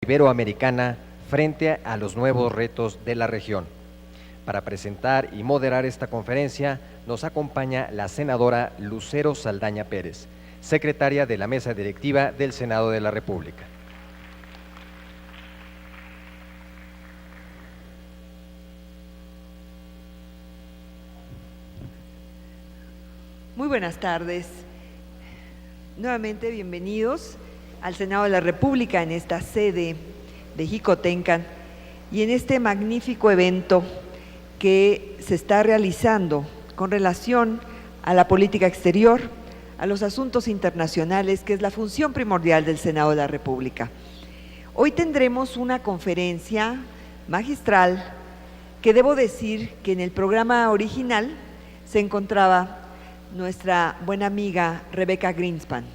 iberoamericana frente a los nuevos retos de la región. Para presentar y moderar esta conferencia nos acompaña la senadora Lucero Saldaña Pérez, secretaria de la Mesa Directiva del Senado de la República. Muy buenas tardes. Nuevamente bienvenidos al Senado de la República en esta sede de Jicotencan y en este magnífico evento que se está realizando con relación a la política exterior, a los asuntos internacionales, que es la función primordial del Senado de la República. Hoy tendremos una conferencia magistral que debo decir que en el programa original se encontraba nuestra buena amiga Rebeca Greenspan.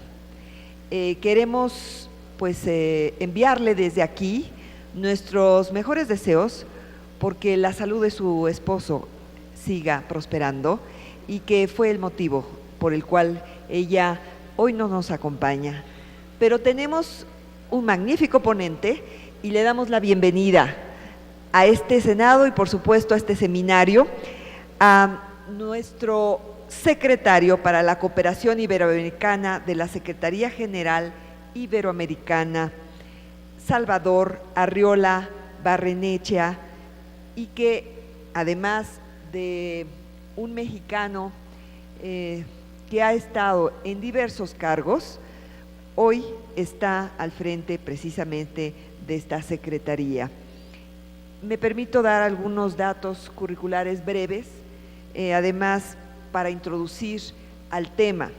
Queremos enviarle desde aquí nuestros mejores deseos porque la salud de su esposo siga prosperando y que fue el motivo por el cual ella hoy no nos acompaña. Pero tenemos un magnífico ponente y le damos la bienvenida a este Senado y por supuesto a este seminario a nuestro secretario para la Cooperación Iberoamericana de la Secretaría General Iberoamericana, Salvador Arriola Barrenechea, y que además de un mexicano que ha estado en diversos cargos, hoy está al frente precisamente de esta secretaría. Me permito dar algunos datos curriculares breves, además para introducir al tema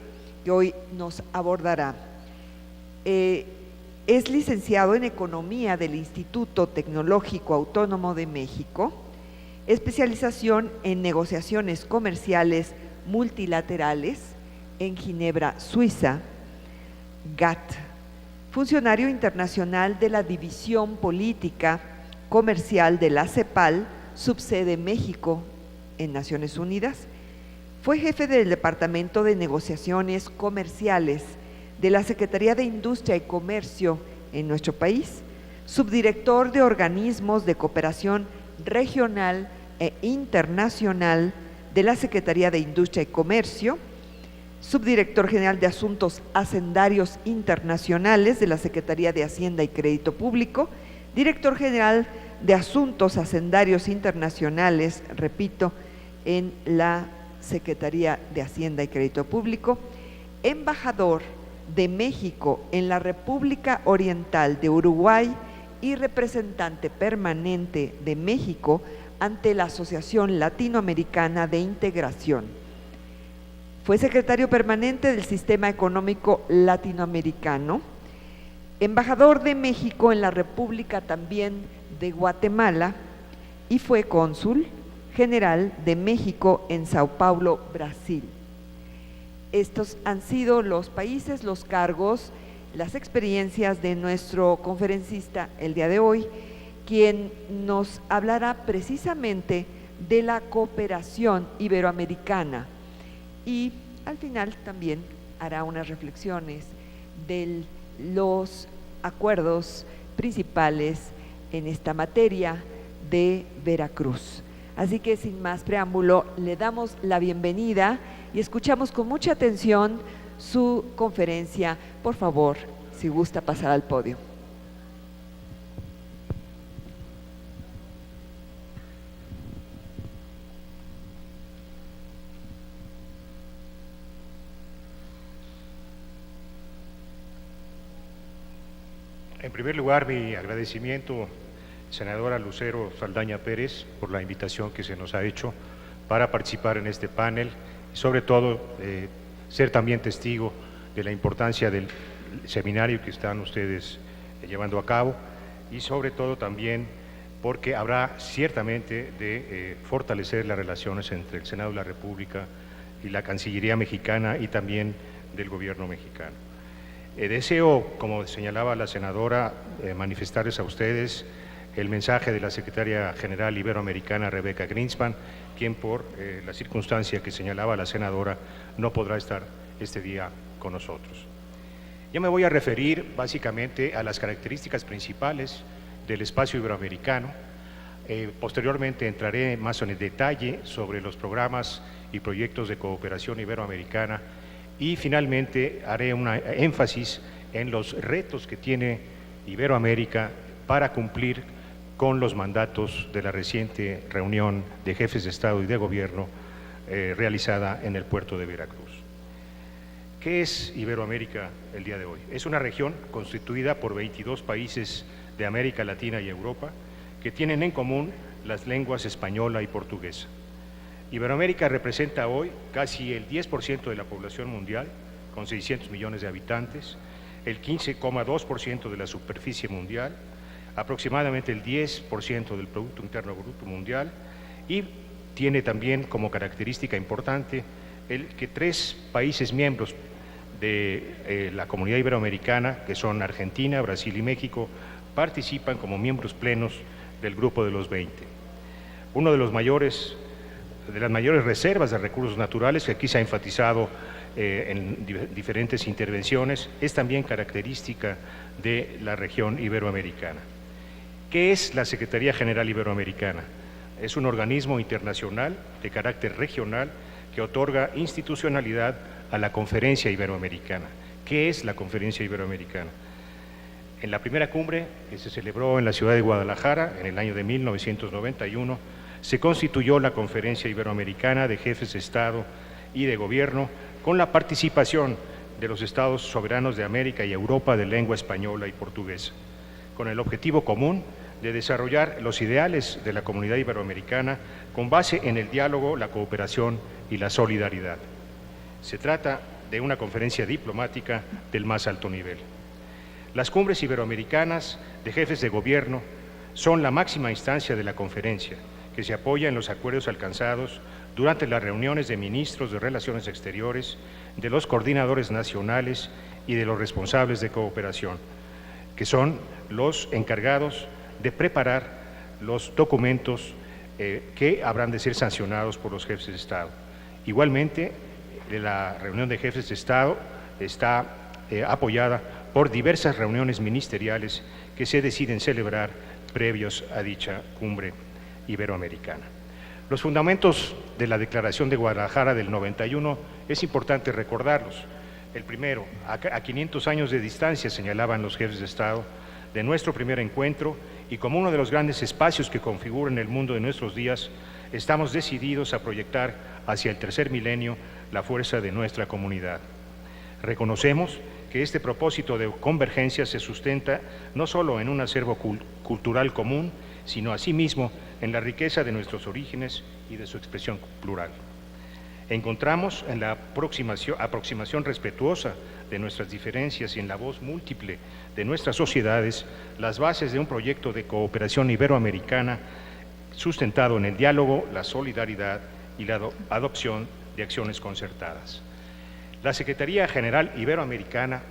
que hoy nos abordará. Es licenciado en Economía del Instituto Tecnológico Autónomo de México, especialización en negociaciones comerciales multilaterales en Ginebra, Suiza, GATT, funcionario internacional de la División Política Comercial de la CEPAL, subsede México en Naciones Unidas. Fue jefe del Departamento de Negociaciones Comerciales de la Secretaría de Industria y Comercio en nuestro país, subdirector de organismos de cooperación regional e internacional de la Secretaría de Industria y Comercio, subdirector general de Asuntos Hacendarios Internacionales de la Secretaría de Hacienda y Crédito Público, director general de Asuntos Hacendarios Internacionales, repito, en la Secretaría de Hacienda y Crédito Público, embajador de México en la República Oriental de Uruguay y representante permanente de México ante la Asociación Latinoamericana de Integración. Fue secretario permanente del Sistema Económico Latinoamericano, embajador de México en la República también de Guatemala y fue cónsul general de México en Sao Paulo, Brasil. Estos han sido los países, los cargos, las experiencias de nuestro conferencista el día de hoy, quien nos hablará precisamente de la cooperación iberoamericana y al final también hará unas reflexiones de los acuerdos principales en esta materia de Veracruz. Así que sin más preámbulo, le damos la bienvenida y escuchamos con mucha atención su conferencia. Por favor, si gusta pasar al podio. En primer lugar, mi agradecimiento, senadora Lucero Saldaña Pérez, por la invitación que se nos ha hecho para participar en este panel y sobre todo ser también testigo de la importancia del seminario que están ustedes llevando a cabo y sobre todo también porque habrá ciertamente de fortalecer las relaciones entre el Senado de la República y la Cancillería mexicana y también del gobierno mexicano. Deseo, como señalaba la senadora, manifestarles a ustedes el mensaje de la Secretaria General Iberoamericana Rebeca Greenspan, quien por la circunstancia que señalaba la senadora no podrá estar este día con nosotros. Yo me voy a referir básicamente a las características principales del espacio iberoamericano. Posteriormente entraré más en el detalle sobre los programas y proyectos de cooperación iberoamericana y finalmente haré un énfasis en los retos que tiene Iberoamérica para cumplir con los mandatos de la reciente reunión de jefes de Estado y de Gobierno realizada en el puerto de Veracruz. ¿Qué es Iberoamérica el día de hoy? Es una región constituida por 22 países de América Latina y Europa que tienen en común las lenguas española y portuguesa. Iberoamérica representa hoy casi el 10% de la población mundial, con 600 millones de habitantes, el 15,2% de la superficie mundial, aproximadamente el 10% del Producto Interno Bruto mundial, y tiene también como característica importante el que 3 países miembros de la Comunidad Iberoamericana, que son Argentina, Brasil y México, participan como miembros plenos del Grupo de los 20. Uno de las mayores reservas de recursos naturales, que aquí se ha enfatizado en diferentes intervenciones, es también característica de la región iberoamericana. ¿Qué es la Secretaría General Iberoamericana? Es un organismo internacional de carácter regional que otorga institucionalidad a la Conferencia Iberoamericana. ¿Qué es la Conferencia Iberoamericana? En la primera cumbre, que se celebró en la ciudad de Guadalajara en el año de 1991, se constituyó la Conferencia Iberoamericana de Jefes de Estado y de Gobierno con la participación de los Estados soberanos de América y Europa de lengua española y portuguesa, con el objetivo común de desarrollar los ideales de la comunidad iberoamericana con base en el diálogo, la cooperación y la solidaridad. Se trata de una conferencia diplomática del más alto nivel. Las cumbres iberoamericanas de jefes de gobierno son la máxima instancia de la conferencia, que se apoya en los acuerdos alcanzados durante las reuniones de ministros de Relaciones Exteriores, de los coordinadores nacionales y de los responsables de cooperación, que son los encargados de preparar los documentos que habrán de ser sancionados por los jefes de Estado. Igualmente, la reunión de jefes de Estado está apoyada por diversas reuniones ministeriales que se deciden celebrar previos a dicha cumbre iberoamericana. Los fundamentos de la Declaración de Guadalajara del 91 es importante recordarlos. El primero, a 500 años de distancia, señalaban los jefes de Estado, de nuestro primer encuentro, y como uno de los grandes espacios que configuran el mundo de nuestros días, estamos decididos a proyectar hacia el tercer milenio la fuerza de nuestra comunidad. Reconocemos que este propósito de convergencia se sustenta no solo en un acervo cultural común, sino asimismo en la riqueza de nuestros orígenes y de su expresión plural. Encontramos en la aproximación respetuosa de nuestras diferencias y en la voz múltiple de nuestras sociedades las bases de un proyecto de cooperación iberoamericana sustentado en el diálogo, la solidaridad y la adopción de acciones concertadas. La Secretaría General Iberoamericana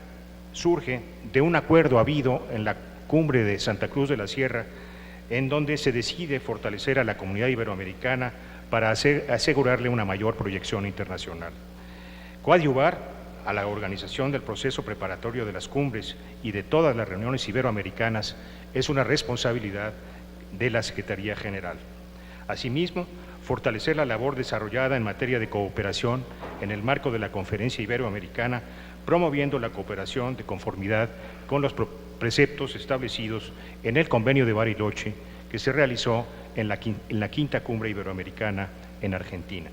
surge de un acuerdo habido en la cumbre de Santa Cruz de la Sierra, en donde se decide fortalecer a la comunidad iberoamericana para asegurarle una mayor proyección internacional. Coadyuvar a la organización del proceso preparatorio de las cumbres y de todas las reuniones iberoamericanas es una responsabilidad de la Secretaría General. Asimismo, fortalecer la labor desarrollada en materia de cooperación en el marco de la Conferencia Iberoamericana, promoviendo la cooperación de conformidad con los preceptos establecidos en el Convenio de Bariloche que se realizó en la quinta Cumbre Iberoamericana en Argentina,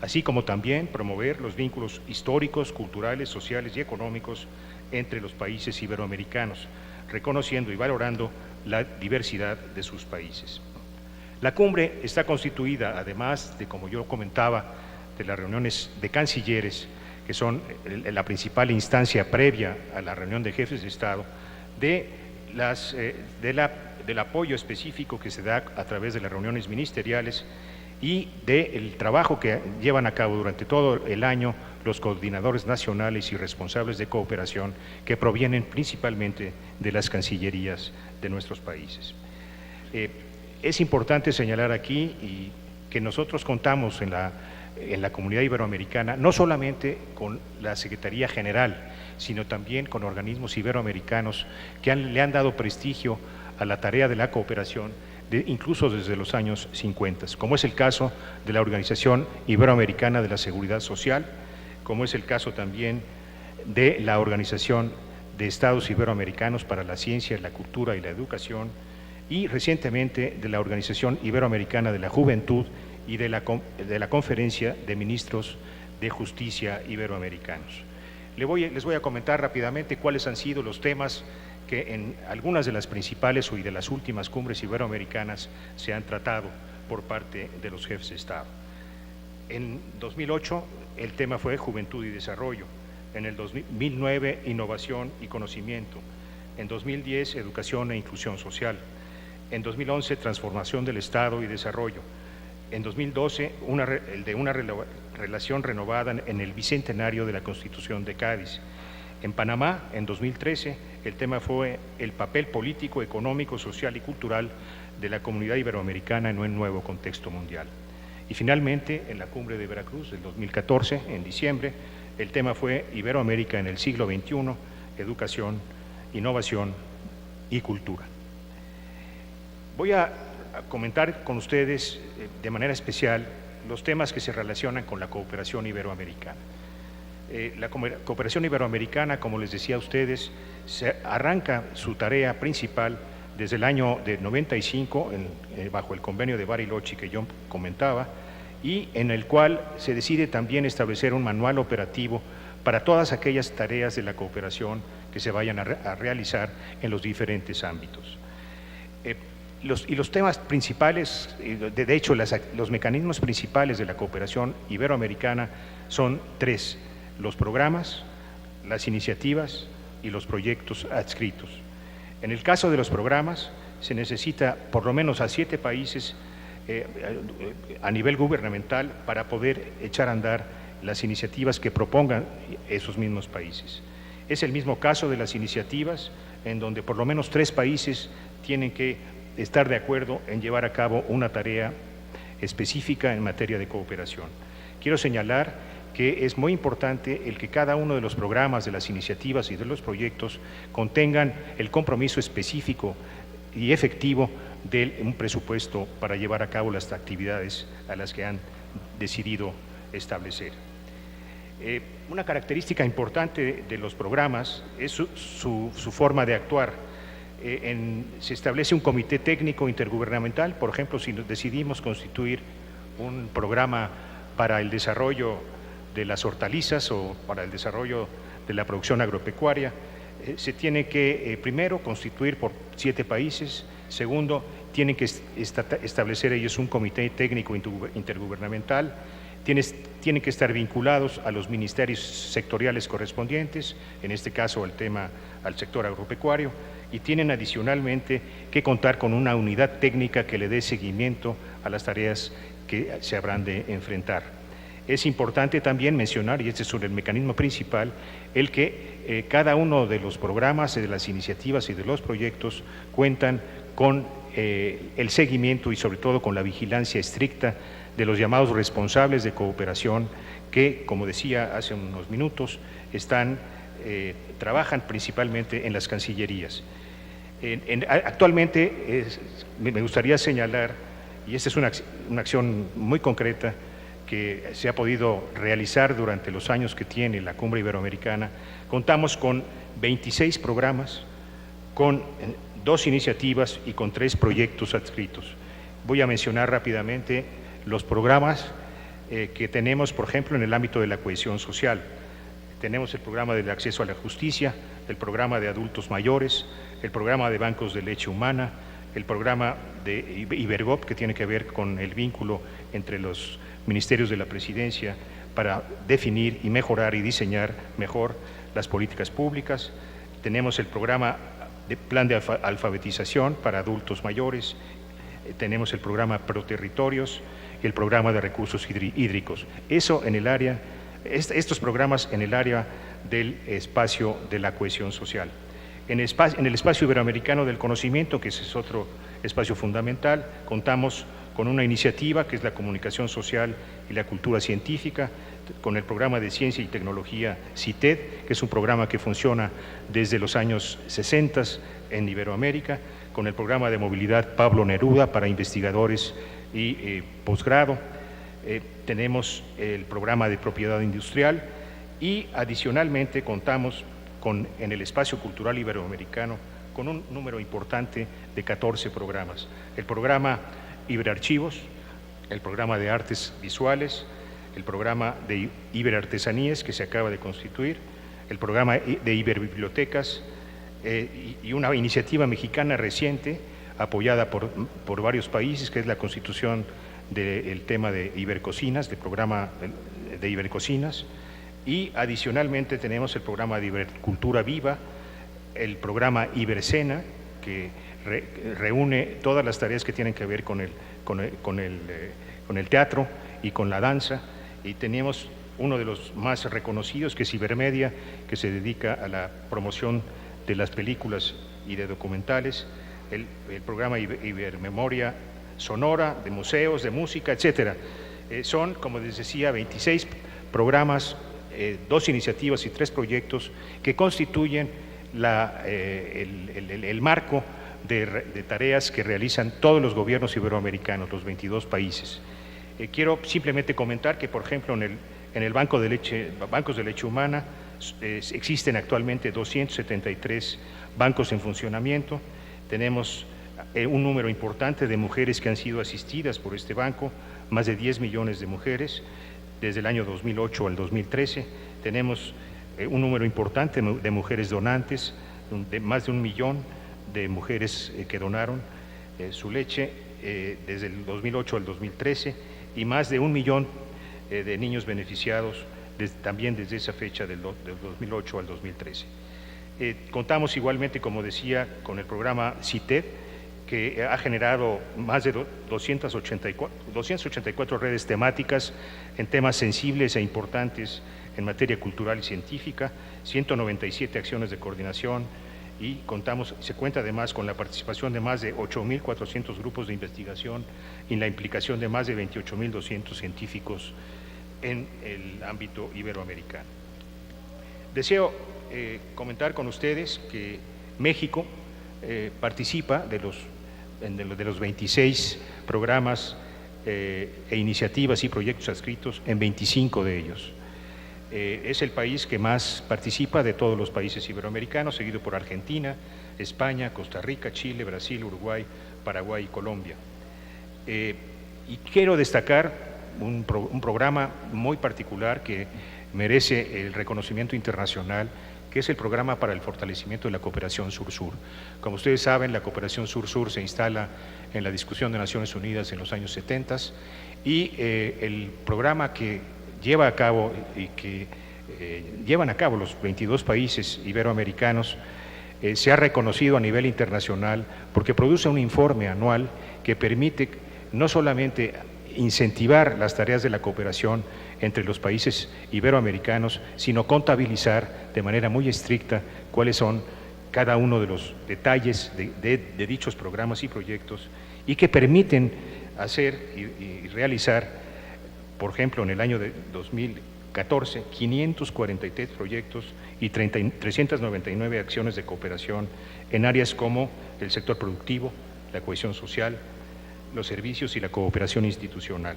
así como también promover los vínculos históricos, culturales, sociales y económicos entre los países iberoamericanos, reconociendo y valorando la diversidad de sus países. La cumbre está constituida, además de, como yo comentaba, de las reuniones de cancilleres, que son la principal instancia previa a la reunión de jefes de Estado, del apoyo específico que se da a través de las reuniones ministeriales y del trabajo que llevan a cabo durante todo el año los coordinadores nacionales y responsables de cooperación que provienen principalmente de las cancillerías de nuestros países. Es importante señalar aquí que nosotros contamos en la comunidad iberoamericana no solamente con la Secretaría General, sino también con organismos iberoamericanos que le han dado prestigio a la tarea de la cooperación, incluso desde los años 50, como es el caso de la Organización Iberoamericana de la Seguridad Social, como es el caso también de la Organización de Estados Iberoamericanos para la Ciencia, la Cultura y la Educación, y recientemente de la Organización Iberoamericana de la Juventud y de la Conferencia de Ministros de Justicia Iberoamericanos. Les voy a comentar rápidamente cuáles han sido los temas que en algunas de las principales y de las últimas cumbres iberoamericanas se han tratado por parte de los jefes de Estado. En 2008 el tema fue Juventud y Desarrollo, en el 2009 Innovación y Conocimiento, en 2010 Educación e Inclusión Social, en 2011 Transformación del Estado y Desarrollo, en 2012 el de una relación renovada en el bicentenario de la Constitución de Cádiz. En Panamá, en 2013, el tema fue el papel político, económico, social y cultural de la comunidad iberoamericana en un nuevo contexto mundial. Y finalmente, en la cumbre de Veracruz del 2014, en diciembre, el tema fue Iberoamérica en el siglo XXI, educación, innovación y cultura. Voy a comentar con ustedes de manera especial los temas que se relacionan con la cooperación iberoamericana. La cooperación iberoamericana, como les decía a ustedes, arranca su tarea principal desde el año de 95, bajo el convenio de Bariloche que yo comentaba, y en el cual se decide también establecer un manual operativo para todas aquellas tareas de la cooperación que se vayan a realizar en los diferentes ámbitos. Los temas principales, de hecho los mecanismos principales de la cooperación iberoamericana son tres: los programas, las iniciativas y los proyectos adscritos. En el caso de los programas, se necesita por lo menos a 7 países a nivel gubernamental para poder echar a andar las iniciativas que propongan esos mismos países. Es el mismo caso de las iniciativas, en donde por lo menos 3 países tienen que estar de acuerdo en llevar a cabo una tarea específica en materia de cooperación. Quiero señalar que es muy importante el que cada uno de los programas, de las iniciativas y de los proyectos contengan el compromiso específico y efectivo de un presupuesto para llevar a cabo las actividades a las que han decidido establecer. Una característica importante de los programas es su forma de actuar. Se establece un comité técnico intergubernamental, por ejemplo, si decidimos constituir un programa para el desarrollo de las hortalizas o para el desarrollo de la producción agropecuaria, se tiene que primero constituir por 7 países, segundo, tienen que establecer ellos un comité técnico intergubernamental, tienen que estar vinculados a los ministerios sectoriales correspondientes, en este caso al sector agropecuario, y tienen adicionalmente que contar con una unidad técnica que le dé seguimiento a las tareas que se habrán de enfrentar. Es importante también mencionar, y este es el mecanismo principal, el que cada uno de los programas, de las iniciativas y de los proyectos cuentan con el seguimiento y sobre todo con la vigilancia estricta de los llamados responsables de cooperación que, como decía hace unos minutos, trabajan principalmente en las cancillerías. Actualmente me gustaría señalar, y esta es una acción muy concreta que se ha podido realizar durante los años que tiene la Cumbre Iberoamericana, contamos con 26 programas, con 2 iniciativas y con 3 proyectos adscritos. Voy a mencionar rápidamente los programas que tenemos, por ejemplo, en el ámbito de la cohesión social. Tenemos el programa del acceso a la justicia, el programa de adultos mayores, el programa de bancos de leche humana, el programa de Ibergop, que tiene que ver con el vínculo entre los ministerios de la Presidencia para definir y mejorar y diseñar mejor las políticas públicas. Tenemos el programa de plan de alfabetización para adultos mayores, tenemos el programa Proterritorios y el programa de recursos hídricos. Eso en el área, estos programas en el área del espacio de la cohesión social. En el espacio iberoamericano del conocimiento, que ese es otro espacio fundamental, contamos con una iniciativa que es la comunicación social y la cultura científica. con el programa de Ciencia y Tecnología CITED, que es un programa que funciona desde los años 60 en Iberoamérica, con el programa de movilidad Pablo Neruda para investigadores y posgrado. Tenemos el programa de propiedad industrial y adicionalmente contamos en el espacio cultural iberoamericano con un número importante de 14 programas. El programa Iberarchivos, el programa de artes visuales, el programa de Iberartesanías que se acaba de constituir, el programa de Iberbibliotecas y una iniciativa mexicana reciente apoyada por varios países, que es la constitución del tema de Ibercocinas, del programa de Ibercocinas, y adicionalmente tenemos el programa de Ibercultura Viva, el programa Ibercena, que reúne todas las tareas que tienen que ver con el teatro y con la danza, y tenemos uno de los más reconocidos, que es Ibermedia, que se dedica a la promoción de las películas y de documentales, el programa Ibermemoria sonora, de museos, de música, etcétera. Son, como les decía, 26 programas, 2 iniciativas y 3 proyectos que constituyen el marco de tareas que realizan todos los gobiernos iberoamericanos, los 22 países. Quiero simplemente comentar que, por ejemplo, en el bancos de leche humana existen actualmente 273 bancos en funcionamiento. Tenemos un número importante de mujeres que han sido asistidas por este banco, más de 10 millones de mujeres desde el año 2008 al 2013. Tenemos un número importante de mujeres donantes, de más de 1 millón de mujeres que donaron su leche desde el 2008 al 2013, y más de 1 millón de niños beneficiados también desde esa fecha del 2008 al 2013. Contamos igualmente, como decía, con el programa CITED, que ha generado más de 284 redes temáticas en temas sensibles e importantes en materia cultural y científica, 197 acciones de coordinación, y se cuenta además con la participación de más de 8.400 grupos de investigación y la implicación de más de 28.200 científicos en el ámbito iberoamericano. Deseo comentar con ustedes que México participa de los 26 programas e iniciativas y proyectos adscritos en 25 de ellos. Es el país que más participa de todos los países iberoamericanos, seguido por Argentina, España, Costa Rica, Chile, Brasil, Uruguay, Paraguay y Colombia. Y quiero destacar un programa muy particular que merece el reconocimiento internacional, que es el Programa para el Fortalecimiento de la Cooperación Sur-Sur. Como ustedes saben, la cooperación Sur-Sur se instala en la discusión de Naciones Unidas en los años 70, y el programa que lleva a cabo y que llevan a cabo los 22 países iberoamericanos se ha reconocido a nivel internacional porque produce un informe anual que permite no solamente incentivar las tareas de la cooperación entre los países iberoamericanos, sino contabilizar de manera muy estricta cuáles son cada uno de los detalles de dichos programas y proyectos, y que permiten hacer y realizar, por ejemplo, en el año de 2014, 543 proyectos y 399 acciones de cooperación en áreas como el sector productivo, la cohesión social, los servicios y la cooperación institucional.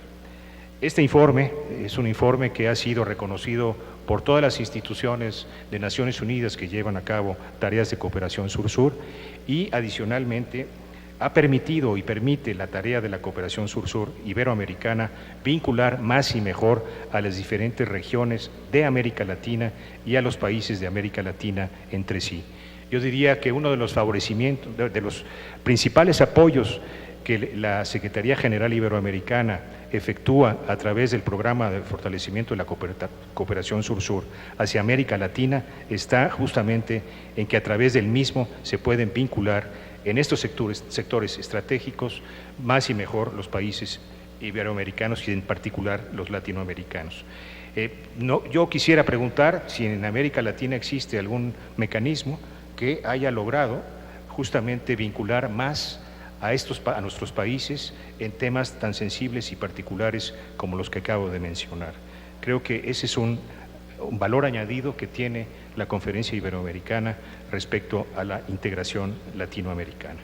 Este informe es un informe que ha sido reconocido por todas las instituciones de Naciones Unidas que llevan a cabo tareas de cooperación sur-sur, y adicionalmente ha permitido y permite la tarea de la cooperación sur-sur iberoamericana vincular más y mejor a las diferentes regiones de América Latina y a los países de América Latina entre sí. Yo diría que uno de los favorecimientos, de los principales apoyos que la Secretaría General Iberoamericana efectúa a través del Programa de Fortalecimiento de la Cooperación Sur-Sur hacia América Latina está justamente en que a través del mismo se pueden vincular en estos sectores estratégicos más y mejor los países iberoamericanos y en particular los latinoamericanos. Yo quisiera preguntar si en América Latina existe algún mecanismo que haya logrado justamente vincular más a nuestros países en temas tan sensibles y particulares como los que acabo de mencionar. Creo que ese es un valor añadido que tiene la Conferencia Iberoamericana respecto a la integración latinoamericana.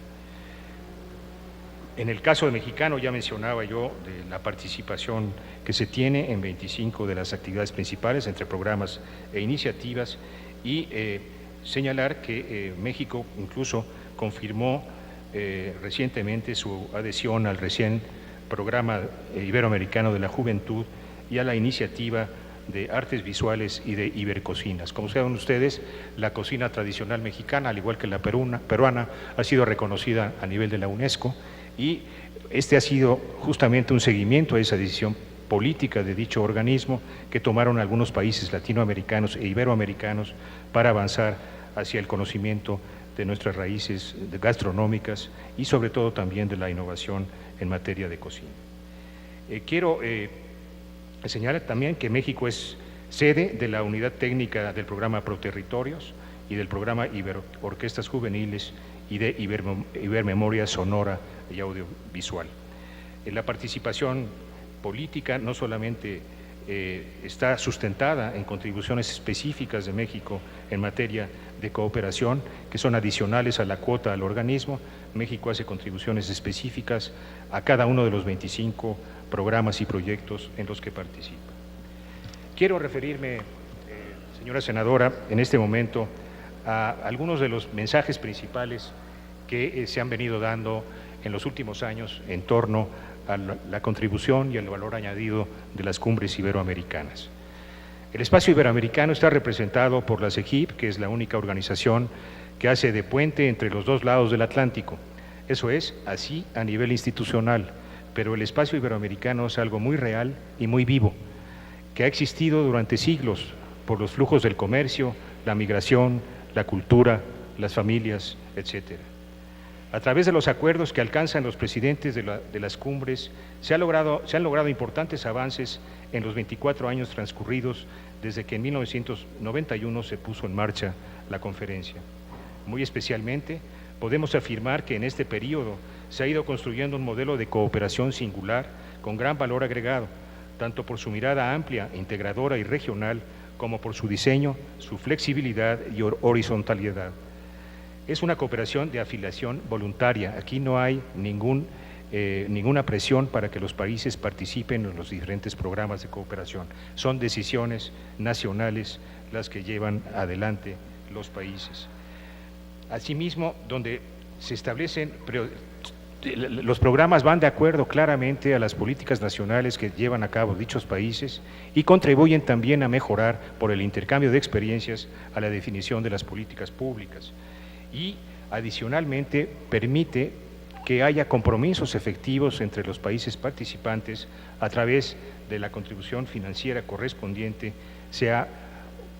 En el caso de mexicano, ya mencionaba yo de la participación que se tiene en 25 de las actividades principales entre programas e iniciativas, y señalar que México incluso confirmó recientemente su adhesión al recién Programa Iberoamericano de la Juventud y a la iniciativa de artes visuales y de ibercocinas. Como saben ustedes, la cocina tradicional mexicana, al igual que la peruana, ha sido reconocida a nivel de la UNESCO, y este ha sido justamente un seguimiento a esa decisión política de dicho organismo que tomaron algunos países latinoamericanos e iberoamericanos para avanzar hacia el conocimiento de nuestras raíces gastronómicas y sobre todo también de la innovación en materia de cocina. Quiero señalar también que México es sede de la unidad técnica del programa Proterritorios y del programa Orquestas Juveniles y de Ibermemoria Sonora y Audiovisual. La participación política no solamente está sustentada en contribuciones específicas de México en materia de cooperación, que son adicionales a la cuota al organismo. México hace contribuciones específicas a cada uno de los 25 programas y proyectos en los que participa. Quiero referirme, señora senadora, en este momento a algunos de los mensajes principales que se han venido dando en los últimos años en torno a la contribución y el valor añadido de las cumbres iberoamericanas. El espacio iberoamericano está representado por la CEGIP, que es la única organización que hace de puente entre los dos lados del Atlántico. Eso es así a nivel institucional, pero el espacio iberoamericano es algo muy real y muy vivo, que ha existido durante siglos por los flujos del comercio, la migración, la cultura, las familias, etcétera. A través de los acuerdos que alcanzan los presidentes de las cumbres, se han logrado importantes avances en los 24 años transcurridos desde que en 1991 se puso en marcha la conferencia. Muy especialmente, podemos afirmar que en este periodo se ha ido construyendo un modelo de cooperación singular con gran valor agregado, tanto por su mirada amplia, integradora y regional, como por su diseño, su flexibilidad y horizontalidad. Es una cooperación de afiliación voluntaria. Aquí no hay ninguna presión para que los países participen en los diferentes programas de cooperación. Son decisiones nacionales las que llevan adelante los países. Asimismo, donde se establecen, los programas van de acuerdo claramente a las políticas nacionales que llevan a cabo dichos países y contribuyen también a mejorar, por el intercambio de experiencias, a la definición de las políticas públicas. Y adicionalmente permite que haya compromisos efectivos entre los países participantes a través de la contribución financiera correspondiente, sea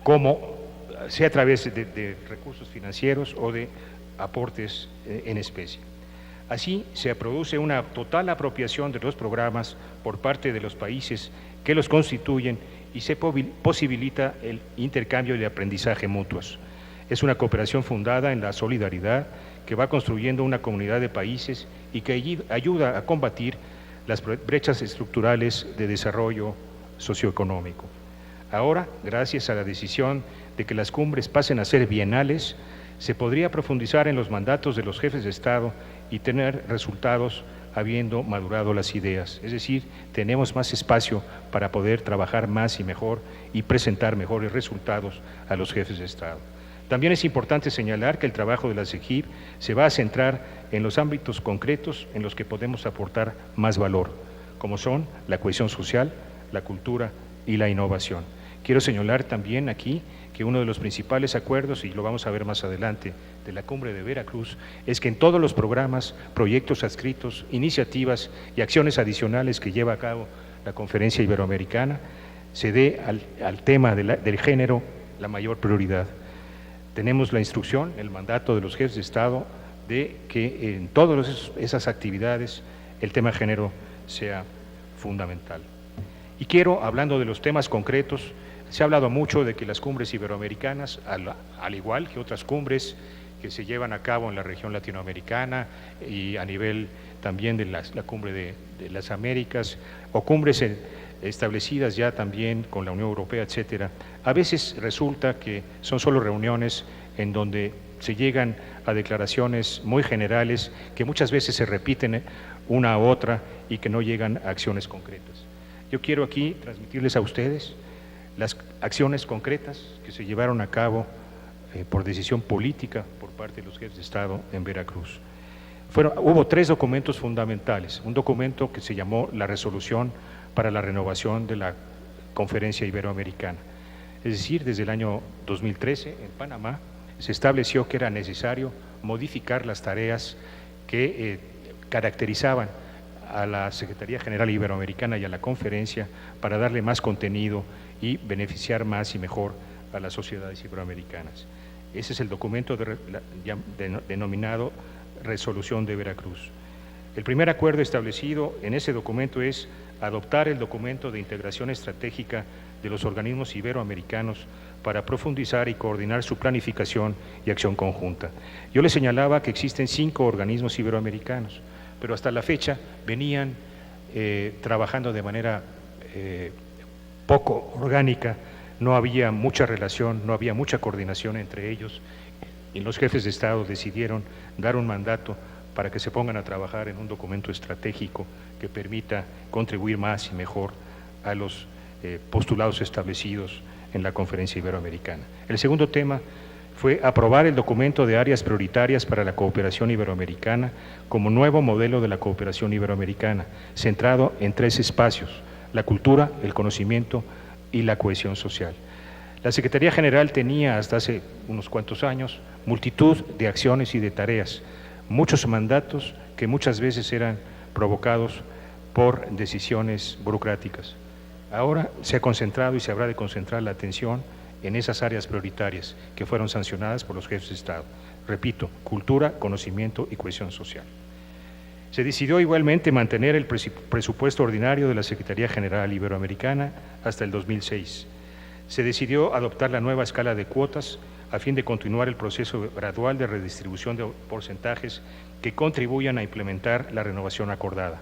a través de recursos financieros o de aportes en especie. Así se produce una total apropiación de los programas por parte de los países que los constituyen y se posibilita el intercambio y el aprendizaje mutuos. Es una cooperación fundada en la solidaridad que va construyendo una comunidad de países y que ayuda a combatir las brechas estructurales de desarrollo socioeconómico. Ahora, gracias a la decisión de que las cumbres pasen a ser bienales, se podría profundizar en los mandatos de los jefes de Estado y tener resultados habiendo madurado las ideas. Es decir, tenemos más espacio para poder trabajar más y mejor y presentar mejores resultados a los jefes de Estado. También es importante señalar que el trabajo de la CEGIP se va a centrar en los ámbitos concretos en los que podemos aportar más valor, como son la cohesión social, la cultura y la innovación. Quiero señalar también aquí que uno de los principales acuerdos, y lo vamos a ver más adelante, de la Cumbre de Veracruz, es que en todos los programas, proyectos adscritos, iniciativas y acciones adicionales que lleva a cabo la Conferencia Iberoamericana, se dé al tema del género la mayor prioridad. Tenemos la instrucción, el mandato de los jefes de Estado de que en todas esas actividades el tema género sea fundamental. Y quiero, hablando de los temas concretos, se ha hablado mucho de que las cumbres iberoamericanas, al igual que otras cumbres que se llevan a cabo en la región latinoamericana y a nivel también de la cumbre de las Américas o cumbres establecidas ya también con la Unión Europea, etcétera, a veces resulta que son solo reuniones en donde se llegan a declaraciones muy generales que muchas veces se repiten una a otra y que no llegan a acciones concretas. Yo quiero aquí transmitirles a ustedes las acciones concretas que se llevaron a cabo por decisión política por parte de los jefes de Estado en Veracruz. Hubo 3 documentos fundamentales, un documento que se llamó la Resolución para la Renovación de la Conferencia Iberoamericana. Es decir, desde el año 2013 en Panamá se estableció que era necesario modificar las tareas que caracterizaban a la Secretaría General Iberoamericana y a la conferencia para darle más contenido y beneficiar más y mejor a las sociedades iberoamericanas. Ese es el documento denominado Resolución de Veracruz. El primer acuerdo establecido en ese documento es adoptar el documento de integración estratégica de los organismos iberoamericanos para profundizar y coordinar su planificación y acción conjunta. Yo les señalaba que existen 5 organismos iberoamericanos, pero hasta la fecha venían trabajando de manera poco orgánica, no había mucha relación, no había mucha coordinación entre ellos, y los jefes de Estado decidieron dar un mandato para que se pongan a trabajar en un documento estratégico que permita contribuir más y mejor a los postulados establecidos en la Conferencia Iberoamericana. El segundo tema fue aprobar el documento de áreas prioritarias para la cooperación iberoamericana como nuevo modelo de la cooperación iberoamericana, centrado en 3 espacios: la cultura, el conocimiento y la cohesión social. La Secretaría General tenía hasta hace unos cuantos años multitud de acciones y de tareas, muchos mandatos que muchas veces eran provocados por decisiones burocráticas. Ahora se ha concentrado y se habrá de concentrar la atención en esas áreas prioritarias que fueron sancionadas por los jefes de Estado. Repito, cultura, conocimiento y cohesión social. Se decidió igualmente mantener el presupuesto ordinario de la Secretaría General Iberoamericana hasta el 2006. Se decidió adoptar la nueva escala de cuotas a fin de continuar el proceso gradual de redistribución de porcentajes que contribuyan a implementar la renovación acordada.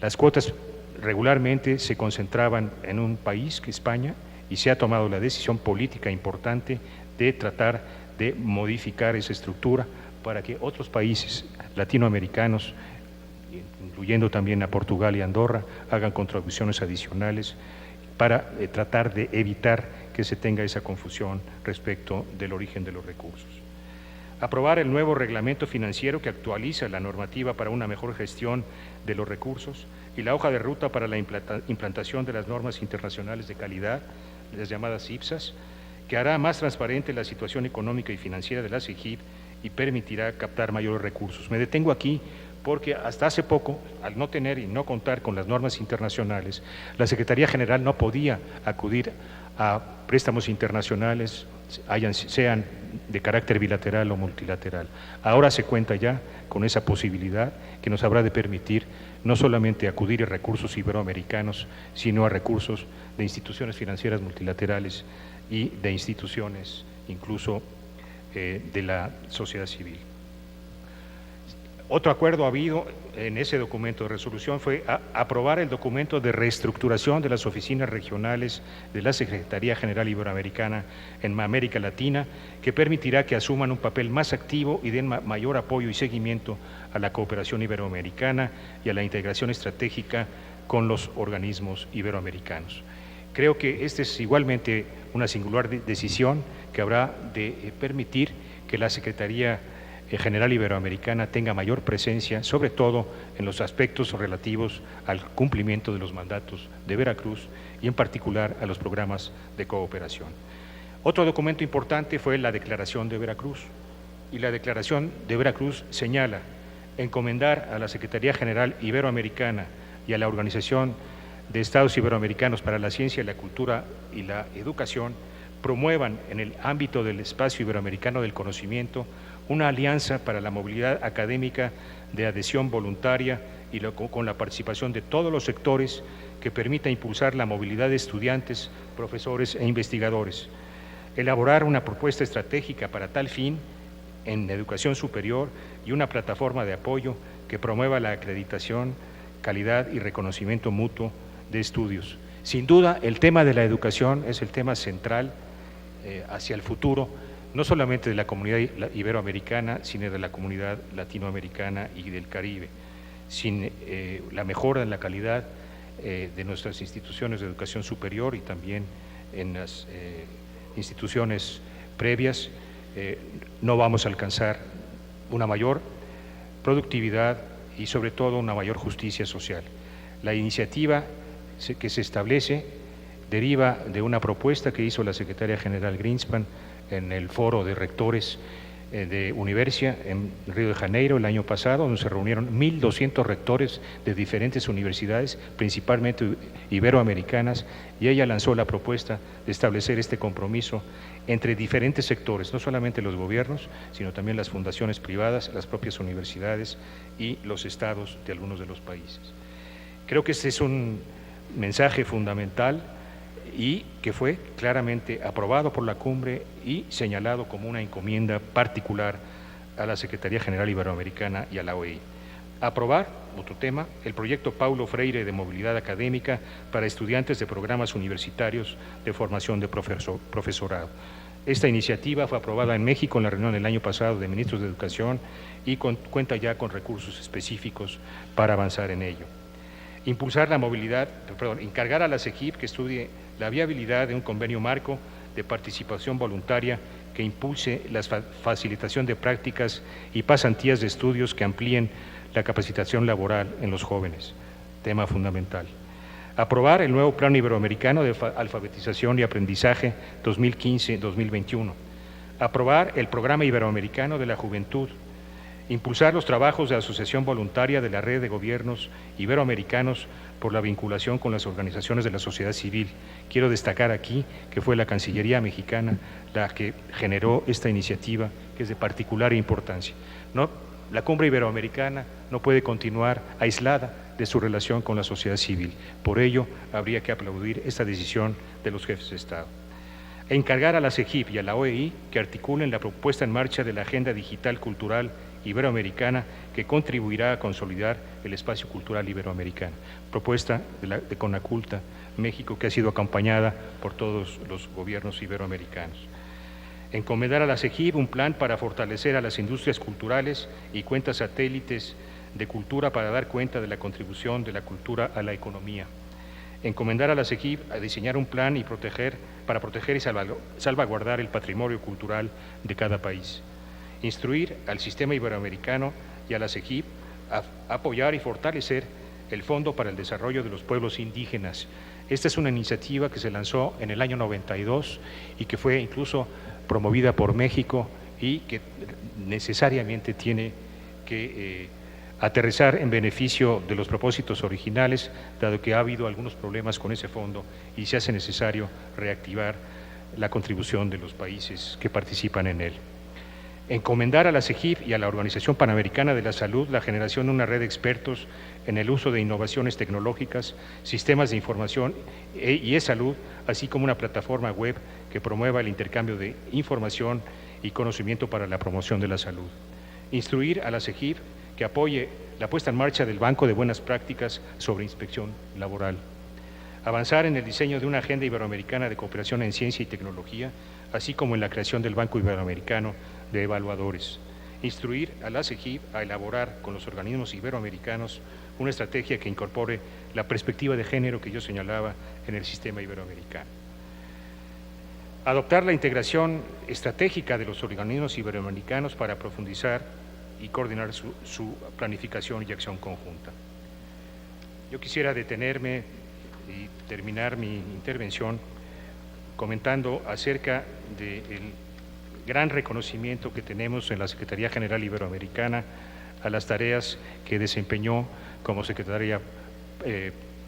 Las cuotas regularmente se concentraban en un país, que España, y se ha tomado la decisión política importante de tratar de modificar esa estructura para que otros países latinoamericanos, incluyendo también a Portugal y Andorra, hagan contribuciones adicionales para tratar de evitar que se tenga esa confusión respecto del origen de los recursos. Aprobar el nuevo reglamento financiero que actualiza la normativa para una mejor gestión de los recursos y la hoja de ruta para la implantación de las normas internacionales de calidad, las llamadas IPSAS, que hará más transparente la situación económica y financiera de la SEGIP y permitirá captar mayores recursos. Me detengo aquí porque hasta hace poco, al no tener y no contar con las normas internacionales, la Secretaría General no podía acudir a préstamos internacionales, sean de carácter bilateral o multilateral. Ahora se cuenta ya con esa posibilidad que nos habrá de permitir no solamente acudir a recursos iberoamericanos, sino a recursos de instituciones financieras multilaterales y de instituciones incluso de la sociedad civil. Otro acuerdo ha habido en ese documento de resolución fue aprobar el documento de reestructuración de las oficinas regionales de la Secretaría General Iberoamericana en América Latina, que permitirá que asuman un papel más activo y den mayor apoyo y seguimiento a la cooperación iberoamericana y a la integración estratégica con los organismos iberoamericanos. Creo que esta es igualmente una singular decisión que habrá de permitir que la Secretaría General Iberoamericana tenga mayor presencia, sobre todo en los aspectos relativos al cumplimiento de los mandatos de Veracruz y en particular a los programas de cooperación. Otro documento importante fue la Declaración de Veracruz, y la Declaración de Veracruz señala encomendar a la Secretaría General Iberoamericana y a la Organización de Estados Iberoamericanos para la Ciencia, la Cultura y la Educación promuevan en el ámbito del espacio iberoamericano del conocimiento una alianza para la movilidad académica de adhesión voluntaria y con la participación de todos los sectores que permita impulsar la movilidad de estudiantes, profesores e investigadores. Elaborar una propuesta estratégica para tal fin en educación superior y una plataforma de apoyo que promueva la acreditación, calidad y reconocimiento mutuo de estudios. Sin duda, el tema de la educación es el tema central hacia el futuro, no solamente de la comunidad iberoamericana, sino de la comunidad latinoamericana y del Caribe. Sin la mejora en la calidad de nuestras instituciones de educación superior y también en las instituciones previas, no vamos a alcanzar una mayor productividad y sobre todo una mayor justicia social. La iniciativa que se establece deriva de una propuesta que hizo la secretaria general Greenspan en el foro de rectores de Universia en Río de Janeiro el año pasado, donde se reunieron 1.200 rectores de diferentes universidades, principalmente iberoamericanas, y ella lanzó la propuesta de establecer este compromiso entre diferentes sectores, no solamente los gobiernos, sino también las fundaciones privadas, las propias universidades y los estados de algunos de los países. Creo que este es un mensaje fundamental y que fue claramente aprobado por la cumbre y señalado como una encomienda particular a la Secretaría General Iberoamericana y a la OEI. Aprobar, otro tema, el proyecto Paulo Freire de movilidad académica para estudiantes de programas universitarios de formación de profesorado. Esta iniciativa fue aprobada en México en la reunión del año pasado de ministros de Educación y cuenta ya con recursos específicos para avanzar en ello. Impulsar la movilidad, encargar a la SEGIP que estudie la viabilidad de un convenio marco de participación voluntaria que impulse la facilitación de prácticas y pasantías de estudios que amplíen la capacitación laboral en los jóvenes, tema fundamental. Aprobar el nuevo Plan Iberoamericano de Alfabetización y Aprendizaje 2015-2021. Aprobar el Programa Iberoamericano de la Juventud. Impulsar los trabajos de asociación voluntaria de la red de gobiernos iberoamericanos por la vinculación con las organizaciones de la sociedad civil. Quiero destacar aquí que fue la Cancillería mexicana la que generó esta iniciativa, que es de particular importancia. La cumbre iberoamericana no puede continuar aislada de su relación con la sociedad civil. Por ello, habría que aplaudir esta decisión de los jefes de Estado. Encargar a la SEGIP y a la OEI que articulen la propuesta en marcha de la Agenda Digital Cultural Iberoamericana que contribuirá a consolidar el espacio cultural iberoamericano. Propuesta de Conaculta, México, que ha sido acompañada por todos los gobiernos iberoamericanos. Encomendar a la SEGIP un plan para fortalecer a las industrias culturales y cuentas satélites de cultura para dar cuenta de la contribución de la cultura a la economía. Encomendar a la SEGIP a diseñar un plan para proteger y salvaguardar el patrimonio cultural de cada país. Instruir al sistema iberoamericano y a la SEGIP a apoyar y fortalecer el Fondo para el Desarrollo de los Pueblos Indígenas. Esta es una iniciativa que se lanzó en el año 92 y que fue incluso promovida por México y que necesariamente tiene que aterrizar en beneficio de los propósitos originales, dado que ha habido algunos problemas con ese fondo y se hace necesario reactivar la contribución de los países que participan en él. Encomendar a la SEGIP y a la Organización Panamericana de la Salud la generación de una red de expertos en el uso de innovaciones tecnológicas, sistemas de información y e-salud, así como una plataforma web que promueva el intercambio de información y conocimiento para la promoción de la salud. Instruir a la SEGIP que apoye la puesta en marcha del Banco de Buenas Prácticas sobre inspección laboral. Avanzar en el diseño de una agenda iberoamericana de cooperación en ciencia y tecnología, así como en la creación del Banco Iberoamericano de Evaluadores. Instruir a la SEGIP a elaborar con los organismos iberoamericanos una estrategia que incorpore la perspectiva de género que yo señalaba en el sistema iberoamericano. Adoptar la integración estratégica de los organismos iberoamericanos para profundizar y coordinar su planificación y acción conjunta. Yo quisiera detenerme y terminar mi intervención comentando acerca del gran reconocimiento que tenemos en la Secretaría General Iberoamericana a las tareas que desempeñó como Secretaría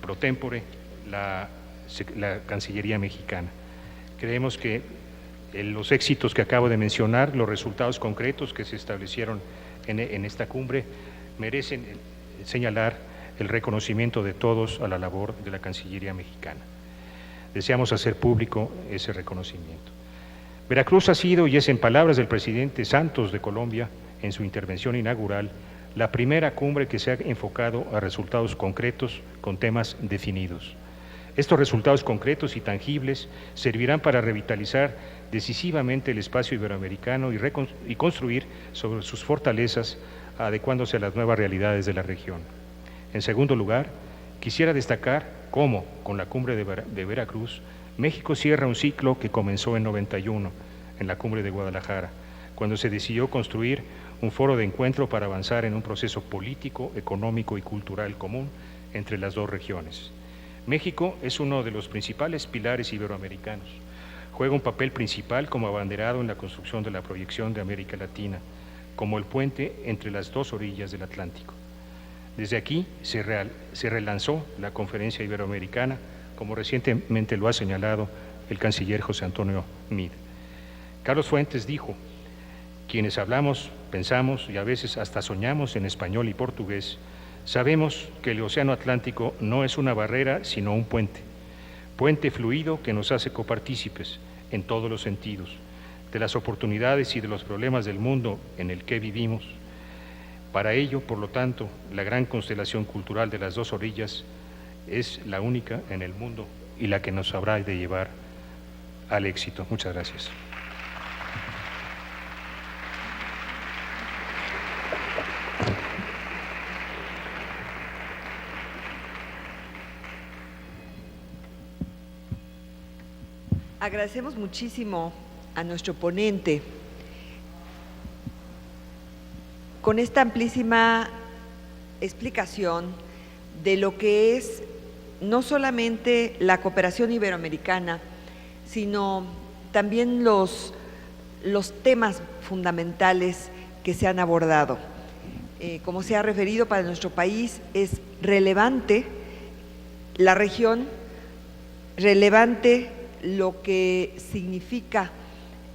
pro tempore la Cancillería mexicana. Creemos que los éxitos que acabo de mencionar, los resultados concretos que se establecieron en esta cumbre, merecen señalar el reconocimiento de todos a la labor de la Cancillería mexicana. Deseamos hacer público ese reconocimiento. Veracruz ha sido, y es en palabras del presidente Santos de Colombia, en su intervención inaugural, la primera cumbre que se ha enfocado a resultados concretos con temas definidos. Estos resultados concretos y tangibles servirán para revitalizar decisivamente el espacio iberoamericano y construir sobre sus fortalezas, adecuándose a las nuevas realidades de la región. En segundo lugar, quisiera destacar cómo, con la cumbre de Veracruz, México cierra un ciclo que comenzó en 91, en la cumbre de Guadalajara, cuando se decidió construir un foro de encuentro para avanzar en un proceso político, económico y cultural común entre las dos regiones. México es uno de los principales pilares iberoamericanos. Juega un papel principal como abanderado en la construcción de la proyección de América Latina, como el puente entre las dos orillas del Atlántico. Desde aquí se relanzó la Conferencia Iberoamericana, como recientemente lo ha señalado el canciller José Antonio Meade. Carlos Fuentes dijo: quienes hablamos, pensamos y a veces hasta soñamos en español y portugués, sabemos que el Océano Atlántico no es una barrera, sino un puente fluido que nos hace copartícipes en todos los sentidos, de las oportunidades y de los problemas del mundo en el que vivimos. Para ello, por lo tanto, la gran constelación cultural de las dos orillas es la única en el mundo y la que nos habrá de llevar al éxito. Muchas gracias. Agradecemos muchísimo a nuestro ponente con esta amplísima explicación de lo que es no solamente la cooperación iberoamericana, sino también los temas fundamentales que se han abordado. Como se ha referido, para nuestro país es relevante la región, relevante lo que significa